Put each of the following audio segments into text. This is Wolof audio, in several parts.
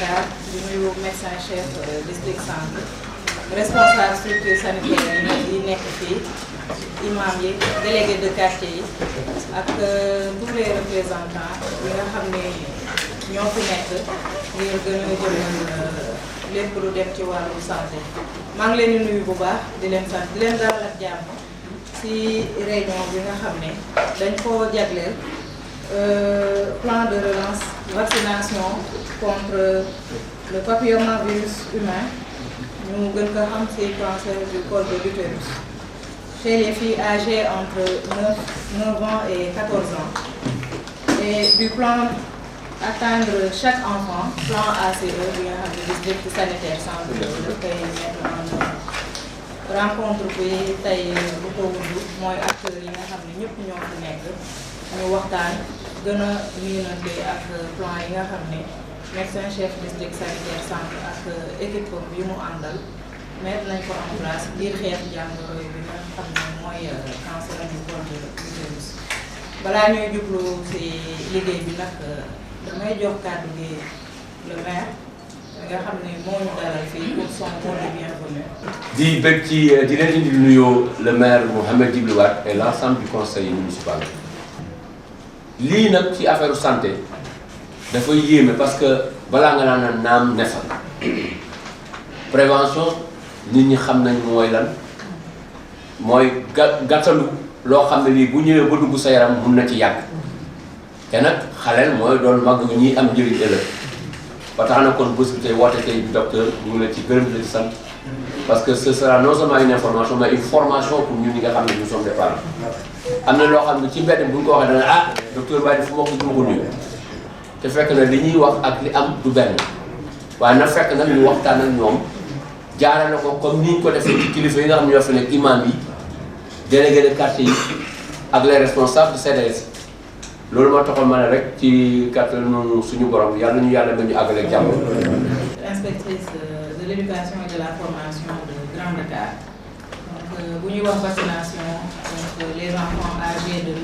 Dakar di nuyu médecin chef district centre responsable structure sanitaire yi nekk fii imam yi délégué de quartier yi ak tous les représentants yi nga xam ne ñoo fi nekk ngir gën a jëmal lépp lu dem ci wàllu santé. maa ngi leen di nuyu bu baax di leen sant di leen dalal ak jàmm ci réunion bi nga xam ne dañ koo jagleel plan de relance vaccination contre le papillomavirus humain ñu gën ko xam ci cancer du col de l'utérus chez les filles âgées entre 9 ans et 14 ans et du plan atteindre chaque enfant plan ACE bi nga xam ne district sanitaire centre da koy mettre en œuvre rencontre bi tey bu ko wund mooy acteurs yi nga xam ne ñëpp ñoo fi nekk ñu waxtaan gën a miinante ak plan yi nga xam ne médecin chef district sanitaire centre ak équipe bi mu àndal mettre nañ ko en place ngir xeex jàngoro bi nga xam ne mooy cancer du col de l'utérus. balaa ñuy jublu ci liggéey bi nag damay jox kàddu gi le maire nga xam ne moo ñu dalal fii pour son mot de bienvenue. di bëgg ci di leen indi nuyoo le maire Mouhamed Djibril Wade et l'ensemble du conseil municipal. lii nag ci affaire santé dafa yéeme parce que balaa nga naan naam ne fa prévention nit ñi xam nañ mooy lan mooy gàttalu loo xam ne lii bu ñëwee ba dugg sa yaram mun na ci yàgg te nag xaleel mooy doon mag ñi am njëriñ ëllëg ba tax na kon bés bi tey woote tey docteur ñu ngi la ci gërëm di la ci sant parce que ce sera non seulement une information mais une formation pour ñun ñi nga xam ne nous sommes des parents. am na loo xam ne ci mbedd bu ñu ko waxee dana ah docteur Baye fu ma ko duma ko nuyu te fekk na li ñuy wax ak li am du benn waaye na fekk nag ñu waxtaan ak ñoom jaarale ko comme ni ñu ko defee ci kilifa yi nga xam ne ñoo fi nekk imam yi délégué de quartier yi ak les responsables de CDS loolu moo taxoon ma ne rek ci kàttanu suñu borom yàlla ñu yàlla ba ñu àggale ak jàmm. inspectrice de l'éducation et de la formation de Grand Dakar. bu ñuy wax vaccination donc les enfants âgés de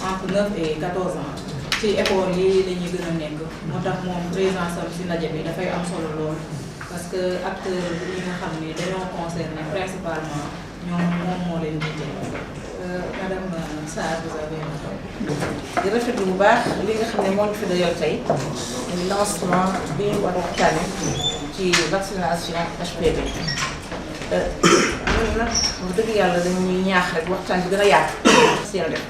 entre 9 et 14 ans ci école yi dañuy gën a nekk moo tax moom présence am ci ndaje bi dafay am solo lool parce que acteurs yi nga xam ne dañoo concerné principalement moom moo leen jiite. madame Sarr vous avez di rafetlu bu baax li nga xam ne moo ñu fi dayoo tey lancement bi ñu war a waxtaane ci vaccination HPV. ñun nag wax dëgg yàlla dañuy ñaax rek waxtaan bi gën a yaatu seen def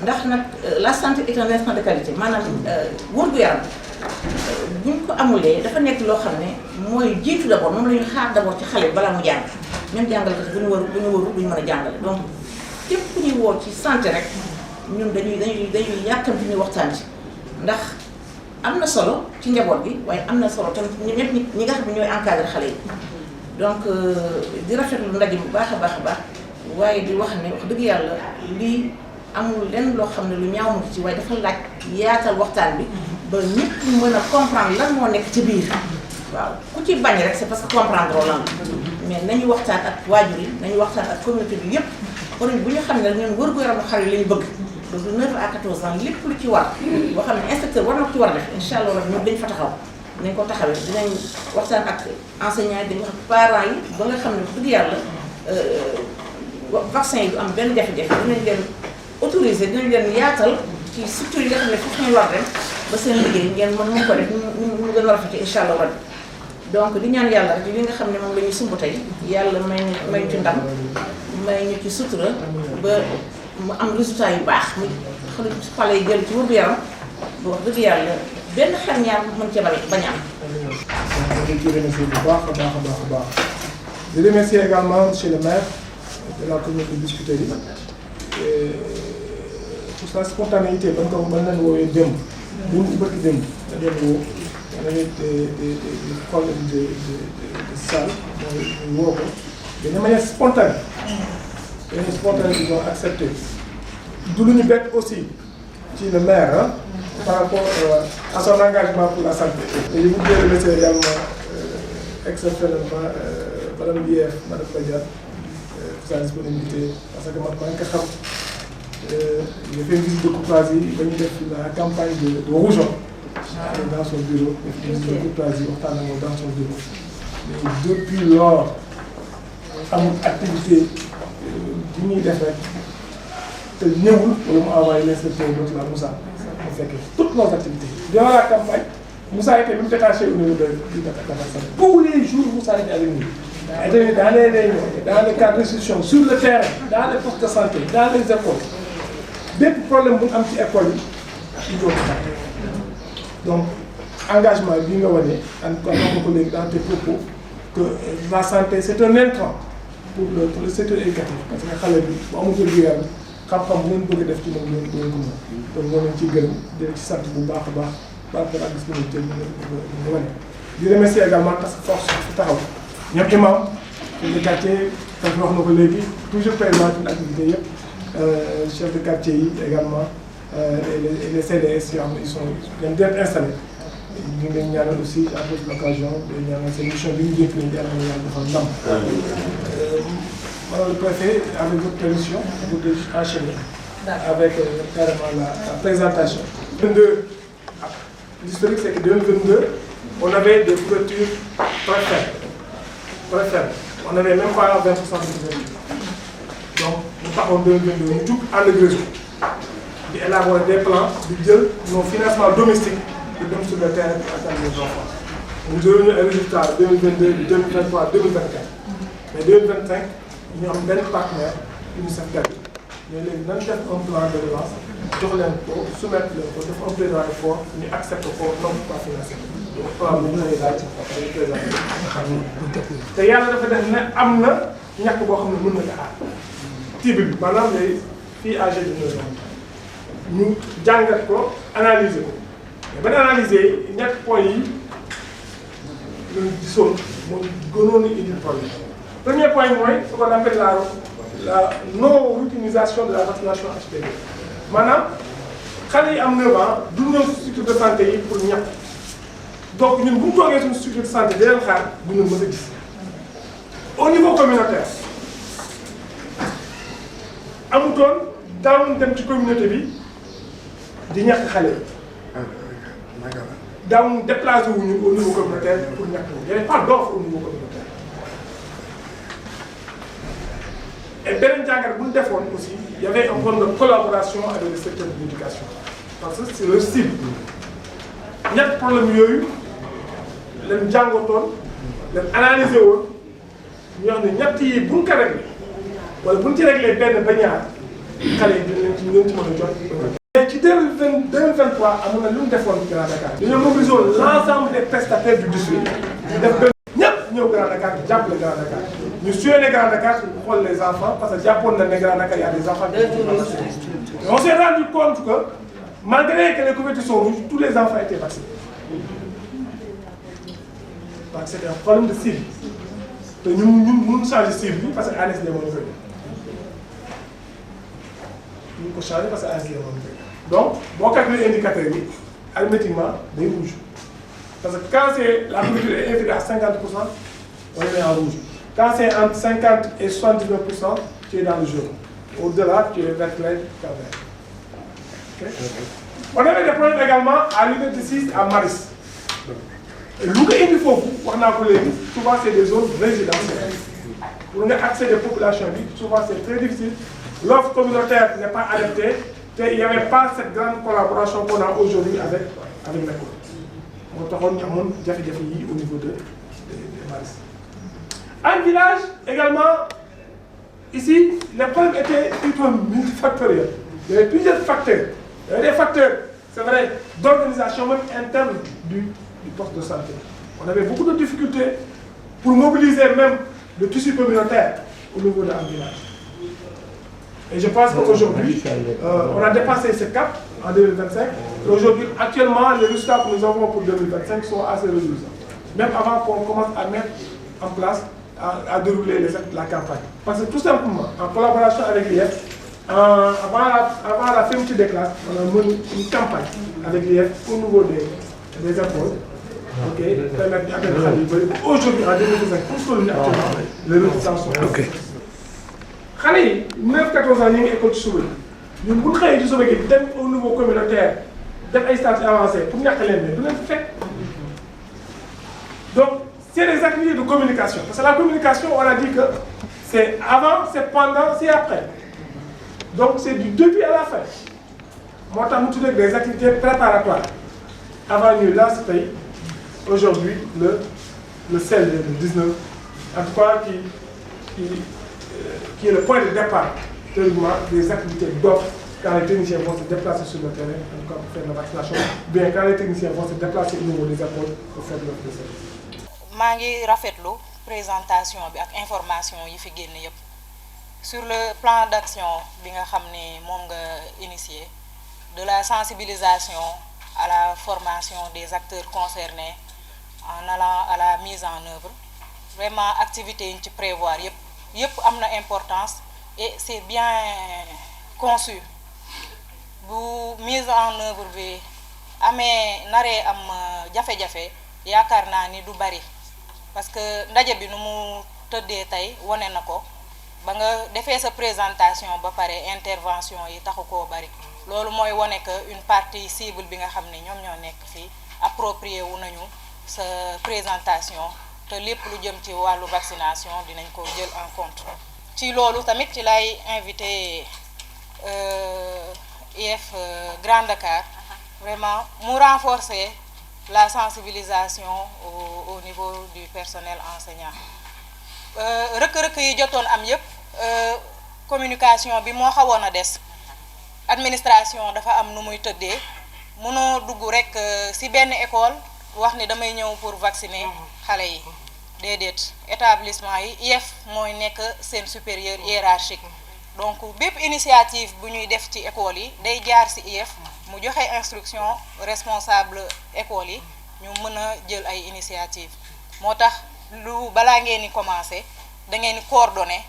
ndax nag la santé est un instant de qualité maanaam wér-gu-yaram buñ ko amulee dafa nekk loo xam ne mooy jiitu d'abord moom la ñu xaar d'abord ci xale bi balaa mu jàng même jàngalekat bu ñu warul duñu mën a jàngale donc képp ku ñuy woo ci santé rek ñun dañuy yàkkamti ñu waxtaan ci ndax am na solo ci njaboot bi waaye am na solo tamit ñëpp ñi nga xam ne ñooy encadré xale yi. donc di rafetlu ndaje bu baax a baax waaye di wax ne wax dëgg yàlla lii amul lenn loo xam ne lu ñaaw mu ci waaye dafa laaj yaatal waxtaan bi ba ñëpp mën a comprendre lan moo nekk ci biir waaw ku ci bañ rek c'est parce que comprendre lan mais nañu waxtaan ak waajur yi nañu waxtaan ak communauté bi yëpp kon bu ñu xam ne ñun wér-gu-yaramu xale yi la ñu bëgg donc de 9 à 14 ans lépp lu ci war boo xam ne inspecteur war na ko ci war a def incha allah rek ñun dañ fa taxaw nañ ko taxawee dinañ waxtaan ak enseignants yi dañu wax ak parents yi ba nga xam ne wax dëgg yàlla vaccin yi du am benn jafe-jafe dinañ leen autoriser dinañ leen yaatal ci structure yi nga xam ne foofu ñu war dem ba seen liggéey ngeen mën ko def ñu gën a rafetee incha allah rabbi donc di ñaan yàlla rek li nga xam ne moom la ñuy sumb tey yàlla may ci ndam may ñu ci sutura ba mu am résultat yu baax mu xale yi jël ci wér-gu-yaram ba wax dëgg yàlla benn xel ñaar mën cee bañ a am. di ci remercier bu baax a baax. di remercier également monsieur le maire de la commune de Biscuiterie pour sa spontanéité ba nga ko mën nañu woowee démb. bu ñu bëgg démb da doon woo da ngay des problèmes de salle mooy ñu woo ko de manière spontanée. dañuy spontané ils ont accepté. du lu ñu bett aussi ci le maire par rapport à son engagement pour la santé. Et je voudrais remercier également exceptionnellement Madame Bière, Madame Badiane, pour sa disponibilité. Parce que maintenant, j'ai fait une visite de courtoisie, la campagne de Rougeon. allé dans son bureau dans son bureau mais depuis lors amul activité bi ñuy def rek te ñëwul wala mu envoyé l'inspecteur d'autre la Moussa mu fekkee toutes nos activités durant la campagne Moussa était même détaché au niveau du Dakar Centre. Tous les jours Moussa était avec nous. Il était dans les réunions, dans les cadres de discussion, sur le terrain, dans les postes de santé, dans les écoles. Dès que problème bu am ci école yi doon donc engagement bi nga wane en tout cas wax ko léegi dans tes propos que la santé c'est un intrant pour le secteur éducatif parce que xale bi bu amul wér-gu-yaram xam-xam bu ngeen bëgg a def ci moom ngeen ko mën donc ñoo leen ciy gërëm di ci sant bu baax a baax par rapport ak disponibilité bi wane. di remercier également parce que force fi taxaw ñoom imam chef de quartier wax na ko léegi toujours présent ci activité yëpp chef de quartier yi également et les CDS yoo xam ne ils sont bien installés ñu ngi leen ñaanal aussi à l'occasion de ñaanal seen mission bi ñu jékki nañu yàlla na yàlla defal ndam. Madame le préfet, avec votre permission, vous devez enchaîner avec carrément la présentation. 2022, l'historique c'est que 2022, on avait des couvertures très faibles. On n'avait même pas 20% de couverture. Donc, nous partons en 2022, nous tous en réseau. D'élaborer des plans, de dire nos financements domestiques, de donner sur le terrain pour atteindre les enfants. Nous aurons un résultat 2022, 2023, 2024. Mais 2025, nous avons un partenaire qui nous a gagné. Nous avons un plan de relance, nous allons soumettre le un plaidoyer fort, nous acceptons pour non pas financer. Donc, plan de relance, te yàlla dafa def ne am na ñàkk boo xam ne mën na ko aar cible bi maanaam les filles âgées de 9 ans ñu jàngat ko analyser ko mais ban analyser ñàkk points yi ñu gisoon mooy gënoon a indi problème. Premier point mooy ce qu'on appelle la non-utilisation de la vaccination HPV maanaam xale yi am 9 ans du ñëw si structure de santé yi pour ñàkk donc ñun bu ñu toogee suñu structure de santé di leen xaar du ñu mën a gis au niveau communautaire amutoon daawuñ dem ci communauté bi di ñàkk xale yi daawuñ déplacé wuñu au niveau communautaire pour ñàkk il n'y avait pas d'offre au niveau communautaire. Et beneen jàngat bu ñu defoon aussi il y avait un problème de collaboration avec le secteur de l'éducation parce que c'est leur cible ñett problème yooyu leen jàngatoon leen analysé woon ñu wax ne ñett yi bu ñu ko réglé wala bu ñu ci réglé benn ba ñaar xale yi dinañ ci mën a jot. mais ci 2023 amoon na lu mu defoon Grand Dakar. dañoo mobilisé woon l'ensemble des prestataires du district def benn ñëpp ñëw Grand Dakar di jàppale Grand Dakar ñu sillonné Grand Dakar pour xool les enfants parce que jàppoon na ne Grand Dakar y a des enfants qui sont vaccinés. On s'est rendu compte que malgré que les couvertures sont rouges, tous les enfants étaient vaccinés. Donc c'était un problème de cible. te ñun changer cible parce que ANSD moo ñu koy ñu ko changer parce que ANSD moo ñu koy donc boo calculer indicateur bi arithmétiquement day rouge parce que quand c'est la couverture est inférieure à 50%, on est en rouge. Quand c'est entre 50 et 79%, tu es dans le jaune. Au-delà, tu es vert clair, okay? On avait des problèmes également à l'unité 6 à Maris. Lu ko indi foofu wax naa ko léegi souvent c'est des zones résidentielles. Pour nga accès des populations bi souvent c'est très difficile. L'offre communautaire n'est pas adaptée et il n'y avait pas cette grande collaboration qu'on a aujourd'hui avec l'école. moo taxoon ñu amoon jafe-jafe yi au niveau de Maris. En village également ici les problèmes étaient plutôt multifactoriels. Il y avait plusieurs facteurs. Il y avait des facteurs, c'est vrai, d'organisation même interne du poste de santé. On avait beaucoup de difficultés pour mobiliser même le tissu communautaire au niveau d'un village. Et je pense qu'aujourd'hui, on a dépassé ce cap en 2025. Aujourd'hui, actuellement, les résultats que nous avons pour 2025 sont assez réjouissants. Même avant qu'on commence à mettre en place, à dérouler la campagne. Parce que tout simplement, en collaboration avec l'IEF, avant la fermeture des classes, on a mené une campagne avec l'IEF au niveau des écoles. Ok, aujourd'hui, en 2025, pour souligner actuellement, les résultats sont OK. Xale yi 9-14 ans ñu ngi école ci suba ñun bu ñu xëyee ci suba gi dem au niveau communautaire def ay stages avancés pour ñàkk leen ne du leen fekk. Donc c'est des activités de communication parce que la communication on a dit que c'est avant, c'est pendant, c'est après. Donc c'est du début à la fin. Moo tax mu tuddee des activités préparatoires avant ñuy lancé tey aujourd'hui le 16 le 19 en tout cas qui est le point de départ théoriquement des activités d'offre quand les techniciens vont se déplacer sur le terrain en tout cas pour faire la vaccination bien quand les techniciens vont se déplacer au niveau des écoles pour faire l'offre de service. maa ngi rafetlu présentation bi ak information yi fi génn yépp sur le plan d'action bi nga xam ne moom nga initié de la sensibilisation à la formation des acteurs concernés en allant à la mise en œuvre vraiment activités yi ñu ci prévoir yépp am na importance et c'est bien conçu bu mise en œuvre bi amee naree am jafe-jafe yaakaar naa ni du bari parce que ndaje bi nu mu tëddee tey wane na ko ba nga defee sa présentation ba pare intervention yi taxu koo bari loolu mooy wane que une partie cible bi nga xam ne ñoom ñoo nekk fii approprié wu nañu sa présentation te lépp lu jëm ci wàllu vaccination dinañ ko jël en compte ci loolu tamit ci lay invité IEF Grand Dakar vraiment mu renforcer la sensibilisation au niveau du personnel enseignant rëkk-rëkk yi jotoon am yépp communication bi moo xawoon a des administration dafa am nu muy tëddee mënoo dugg rek ci benn école wax ni damay ñëw pour vacciner xale yi déedéet établissement yi IEF mooy nekk seen supérieur hiérarchique donc bépp initiative bu ñuy def ci école yi day jaar ci IEF mu joxe instruction responsable école yi ñu mën a jël ay initiative moo tax lu balaa ngeen ni commencer da ngeen ni coordonner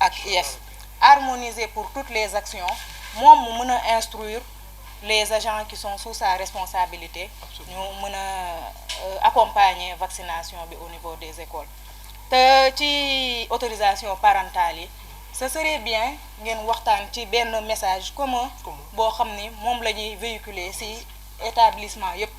ak IEF harmoniser pour toutes les actions moom mu mën a instruire les agents qui sont sous sa responsabilité ñu mën a accompagner vaccination bi au niveau des écoles te ci autorisation parentale yi ce serait bien ngeen waxtaan ci benn message commun boo xam ni moom la ñuy véhiculer ci établissement yépp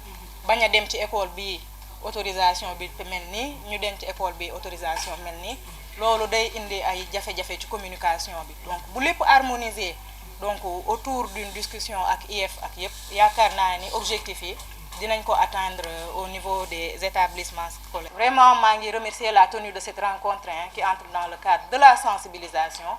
bañ a dem ci école bi autorisation bi mel nii ñu dem ci école bi autorisation mel nii loolu day indi ay jafe-jafe ci communication bi donc bu lépp harmoniser donc autour d'une discussion ak IEF ak yépp yaakaar naa ni objectif yi dinañ ko atteindre au niveau des établissements scolaires. Vraiment maa ngi remercier la tenue de cette rencontre qui entre dans le cadre de la sensibilisation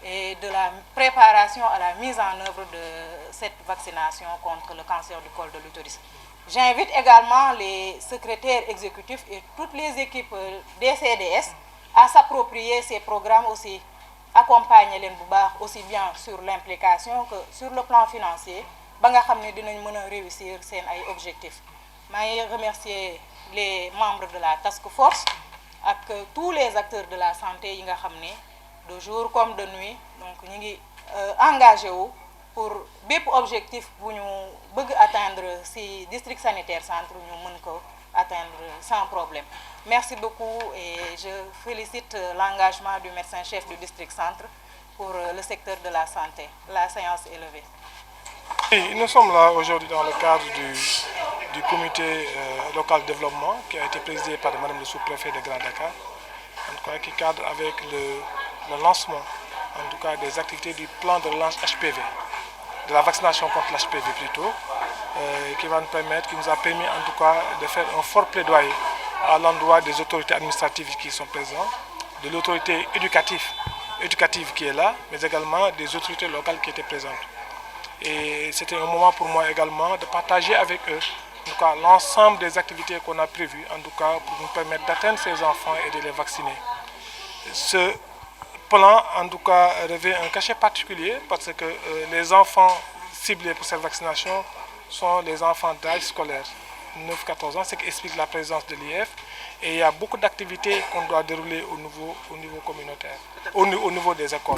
et de la préparation à la mise en œuvre de cette vaccination contre le cancer du col de l'utérus. J'invite également les secrétaires exécutifs et toutes les équipes des CDS à s'approprier ces programmes aussi, accompagner leen bu baax aussi bien sur l'implication que sur le plan financier ba nga xam ne dinañ mën a réussir seen ay objectifs. maa ngi remercier les membres de la task force ak tous les acteurs de la santé yi nga xam ne de jour comme de nuit donc ñu ngi engagé wu pour bépp objectif bu ñu bëgg atteindre ci district sanitaire centre ñu mën ko atteindre sans problème. Merci beaucoup et je félicite l'engagement du médecin-chef du district centre pour le secteur de la santé. La séance est levée. Et nous sommes là aujourd'hui dans le cadre du comité local de développement qui a été présidé par Madame le sous-préfet de Grand Dakar, en tout cas qui cadre avec le lancement en tout cas des activités du plan de relance HPV, de la vaccination contre l'HPV plutôt, qui va nous permettre, qui nous a permis en tout cas de faire un fort plaidoyer à l'endroit des autorités administratives qui sont présentes, de l'autorité éducative qui est là, mais également des autorités locales qui étaient présentes. Et c'était un moment pour moi également de partager avec eux en tout cas l'ensemble des activités qu'on a prévues en tout cas pour nous permettre d'atteindre ces enfants et de les vacciner. Ce plan en tout cas revêt un cachet particulier parce que les enfants ciblés pour cette vaccination sont les enfants d'âge scolaire, 9-14 ans, ce qui explique la présence de l'IEF. Et il y a beaucoup d'activités qu'on doit dérouler au niveau communautaire, au niveau des écoles.